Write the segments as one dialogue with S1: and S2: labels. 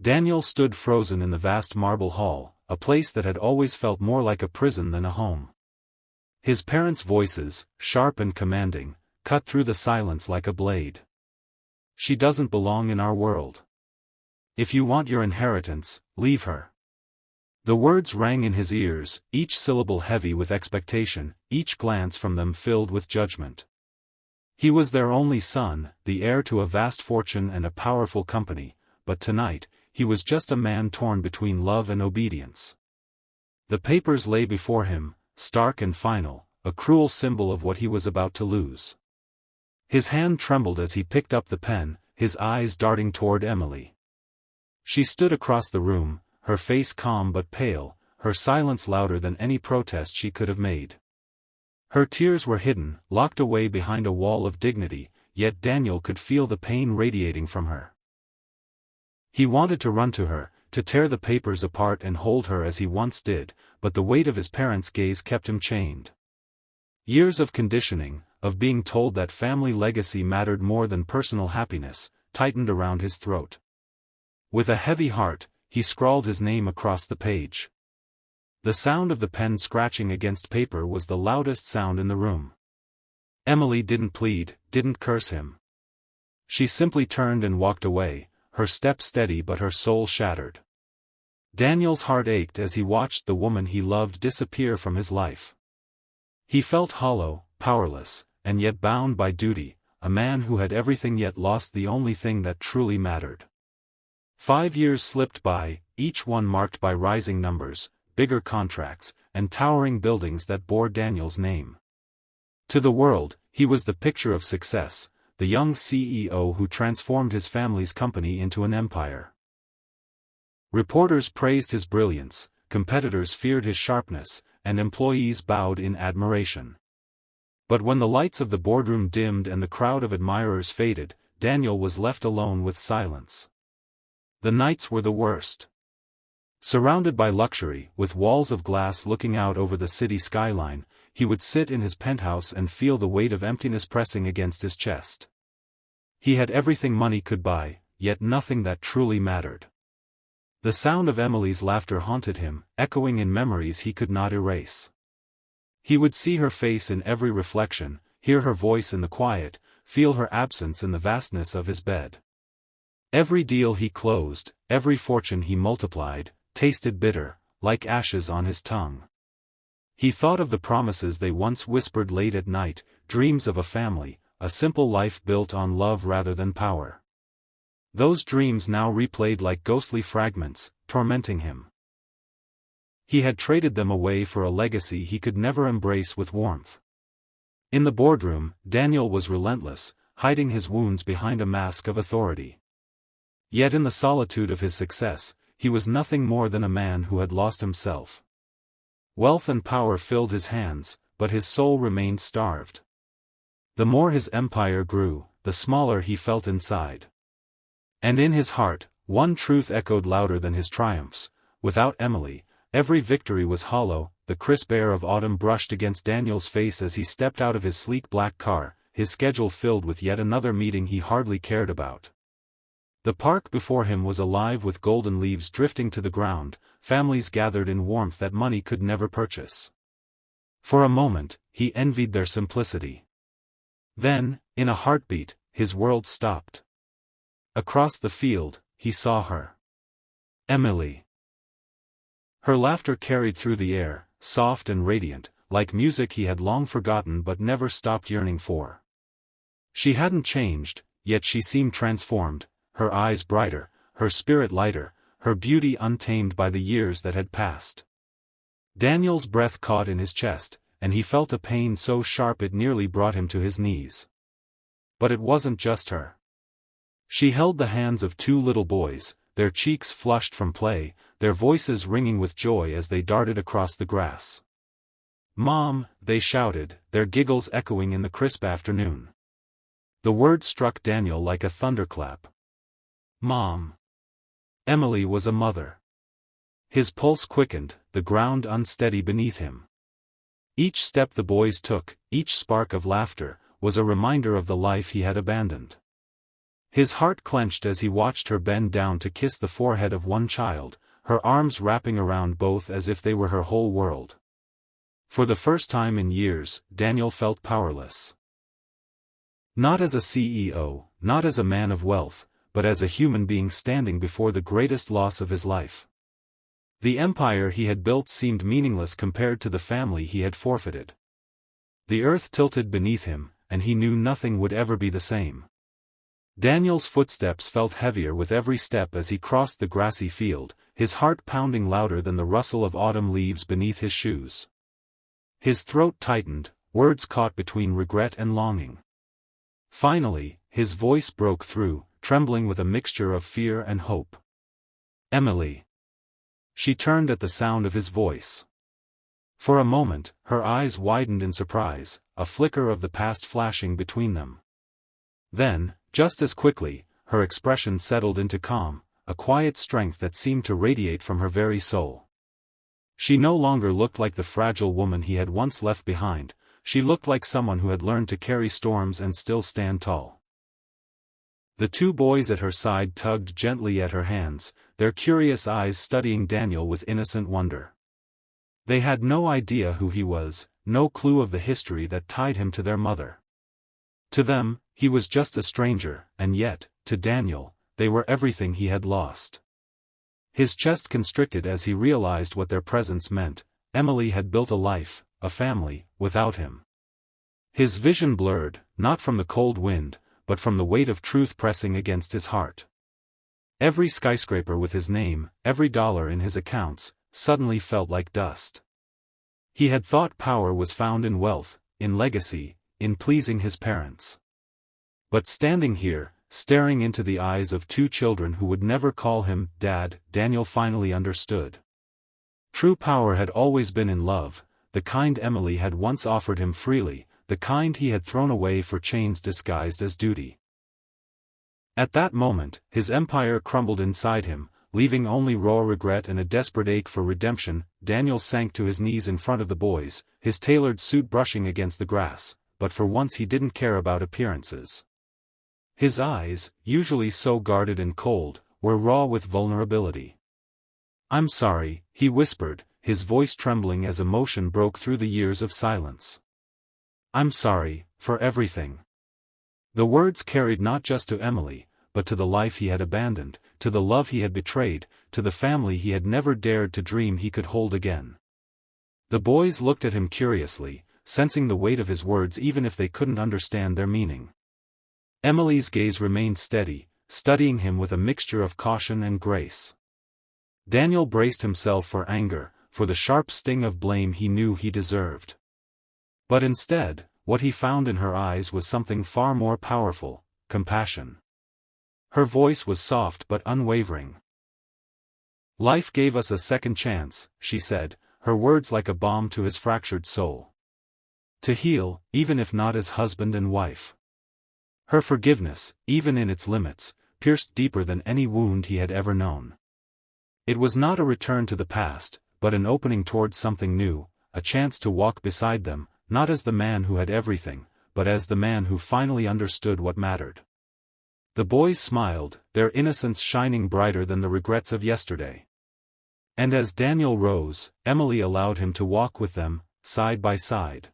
S1: Daniel stood frozen in the vast marble hall, a place that had always felt more like a prison than a home. His parents' voices, sharp and commanding, cut through the silence like a blade. "She doesn't belong in our world. If you want your inheritance, leave her." The words rang in his ears, each syllable heavy with expectation, each glance from them filled with judgment. He was their only son, the heir to a vast fortune and a powerful company, but tonight, he was just a man torn between love and obedience. The papers lay before him, stark and final, a cruel symbol of what he was about to lose. His hand trembled as he picked up the pen, his eyes darting toward Emily. She stood across the room, her face calm but pale, her silence louder than any protest she could have made. Her tears were hidden, locked away behind a wall of dignity, yet Daniel could feel the pain radiating from her. He wanted to run to her, to tear the papers apart and hold her as he once did, but the weight of his parents' gaze kept him chained. Years of conditioning, of being told that family legacy mattered more than personal happiness, tightened around his throat. With a heavy heart, he scrawled his name across the page. The sound of the pen scratching against paper was the loudest sound in the room. Emily didn't plead, didn't curse him. She simply turned and walked away, her step steady but her soul shattered. Daniel's heart ached as he watched the woman he loved disappear from his life. He felt hollow, powerless, and yet bound by duty, a man who had everything yet lost the only thing that truly mattered. 5 years slipped by, each one marked by rising numbers, bigger contracts, and towering buildings that bore Daniel's name. To the world, he was the picture of success, the young CEO who transformed his family's company into an empire. Reporters praised his brilliance, competitors feared his sharpness, and employees bowed in admiration. But when the lights of the boardroom dimmed and the crowd of admirers faded, Daniel was left alone with silence. The nights were the worst. Surrounded by luxury, with walls of glass looking out over the city skyline, he would sit in his penthouse and feel the weight of emptiness pressing against his chest. He had everything money could buy, yet nothing that truly mattered. The sound of Emily's laughter haunted him, echoing in memories he could not erase. He would see her face in every reflection, hear her voice in the quiet, feel her absence in the vastness of his bed. Every deal he closed, every fortune he multiplied, tasted bitter, like ashes on his tongue. He thought of the promises they once whispered late at night, dreams of a family, a simple life built on love rather than power. Those dreams now replayed like ghostly fragments, tormenting him. He had traded them away for a legacy he could never embrace with warmth. In the boardroom, Daniel was relentless, hiding his wounds behind a mask of authority. Yet in the solitude of his success, he was nothing more than a man who had lost himself. Wealth and power filled his hands, but his soul remained starved. The more his empire grew, the smaller he felt inside. And in his heart, one truth echoed louder than his triumphs: without Emily, every victory was hollow. The crisp air of autumn brushed against Daniel's face as he stepped out of his sleek black car, his schedule filled with yet another meeting he hardly cared about. The park before him was alive with golden leaves drifting to the ground, families gathered in warmth that money could never purchase. For a moment, he envied their simplicity. Then, in a heartbeat, his world stopped. Across the field, he saw her. Emily. Her laughter carried through the air, soft and radiant, like music he had long forgotten but never stopped yearning for. She hadn't changed, yet she seemed transformed, her eyes brighter, her spirit lighter, her beauty untamed by the years that had passed. Daniel's breath caught in his chest, and he felt a pain so sharp it nearly brought him to his knees. But it wasn't just her. She held the hands of 2 little boys, their cheeks flushed from play, their voices ringing with joy as they darted across the grass. "Mom," they shouted, their giggles echoing in the crisp afternoon. The word struck Daniel like a thunderclap. Mom. Emily was a mother. His pulse quickened, the ground unsteady beneath him. Each step the boys took, each spark of laughter, was a reminder of the life he had abandoned. His heart clenched as he watched her bend down to kiss the forehead of one child, her arms wrapping around both as if they were her whole world. For the first time in years, Daniel felt powerless. Not as a CEO, not as a man of wealth, but as a human being standing before the greatest loss of his life. The empire he had built seemed meaningless compared to the family he had forfeited. The earth tilted beneath him, and he knew nothing would ever be the same. Daniel's footsteps felt heavier with every step as he crossed the grassy field, his heart pounding louder than the rustle of autumn leaves beneath his shoes. His throat tightened, words caught between regret and longing. Finally, his voice broke through, trembling with a mixture of fear and hope. "Emily." She turned at the sound of his voice. For a moment, her eyes widened in surprise, a flicker of the past flashing between them. Then, just as quickly, her expression settled into calm, a quiet strength that seemed to radiate from her very soul. She no longer looked like the fragile woman he had once left behind, she looked like someone who had learned to carry storms and still stand tall. The two boys at her side tugged gently at her hands, their curious eyes studying Daniel with innocent wonder. They had no idea who he was, no clue of the history that tied him to their mother. To them, he was just a stranger, and yet, to Daniel, they were everything he had lost. His chest constricted as he realized what their presence meant. Emily had built a life, a family, without him. His vision blurred, not from the cold wind, but from the weight of truth pressing against his heart. Every skyscraper with his name, every dollar in his accounts, suddenly felt like dust. He had thought power was found in wealth, in legacy, in pleasing his parents. But standing here, staring into the eyes of two children who would never call him Dad, Daniel finally understood. True power had always been in love, the kind Emily had once offered him freely, the kind he had thrown away for chains disguised as duty. At that moment, his empire crumbled inside him, leaving only raw regret and a desperate ache for redemption. Daniel sank to his knees in front of the boys, his tailored suit brushing against the grass, but for once he didn't care about appearances. His eyes, usually so guarded and cold, were raw with vulnerability. "I'm sorry," he whispered, his voice trembling as emotion broke through the years of silence. "I'm sorry, for everything." The words carried not just to Emily, but to the life he had abandoned, to the love he had betrayed, to the family he had never dared to dream he could hold again. The boys looked at him curiously, sensing the weight of his words even if they couldn't understand their meaning. Emily's gaze remained steady, studying him with a mixture of caution and grace. Daniel braced himself for anger, for the sharp sting of blame he knew he deserved. But instead, what he found in her eyes was something far more powerful: compassion. Her voice was soft but unwavering. "Life gave us a second chance," she said, her words like a balm to his fractured soul. "To heal, even if not as husband and wife." Her forgiveness, even in its limits, pierced deeper than any wound he had ever known. It was not a return to the past, but an opening towards something new, a chance to walk beside them, not as the man who had everything, but as the man who finally understood what mattered. The boys smiled, their innocence shining brighter than the regrets of yesterday. And as Daniel rose, Emily allowed him to walk with them, side by side.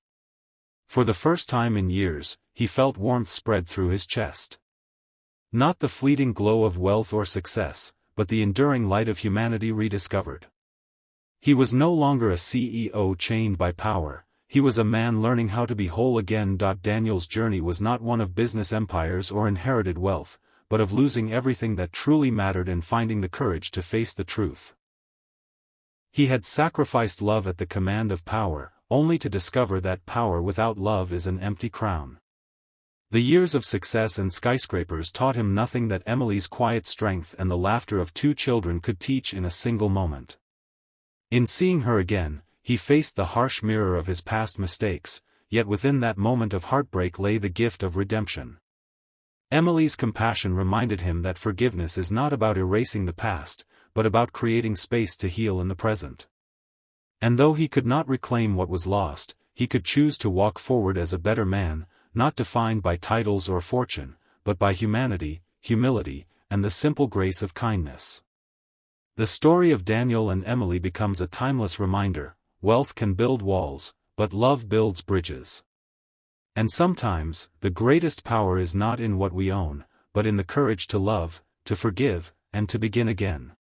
S1: For the first time in years, he felt warmth spread through his chest. Not the fleeting glow of wealth or success, but the enduring light of humanity rediscovered. He was no longer a CEO chained by power, he was a man learning how to be whole again. Daniel's journey was not one of business empires or inherited wealth, but of losing everything that truly mattered and finding the courage to face the truth. He had sacrificed love at the command of power, only to discover that power without love is an empty crown. The years of success and skyscrapers taught him nothing that Emily's quiet strength and the laughter of two children could teach in a single moment. In seeing her again, he faced the harsh mirror of his past mistakes, yet within that moment of heartbreak lay the gift of redemption. Emily's compassion reminded him that forgiveness is not about erasing the past, but about creating space to heal in the present. And though he could not reclaim what was lost, he could choose to walk forward as a better man, not defined by titles or fortune, but by humanity, humility, and the simple grace of kindness. The story of Daniel and Emily becomes a timeless reminder: wealth can build walls, but love builds bridges. And sometimes, the greatest power is not in what we own, but in the courage to love, to forgive, and to begin again.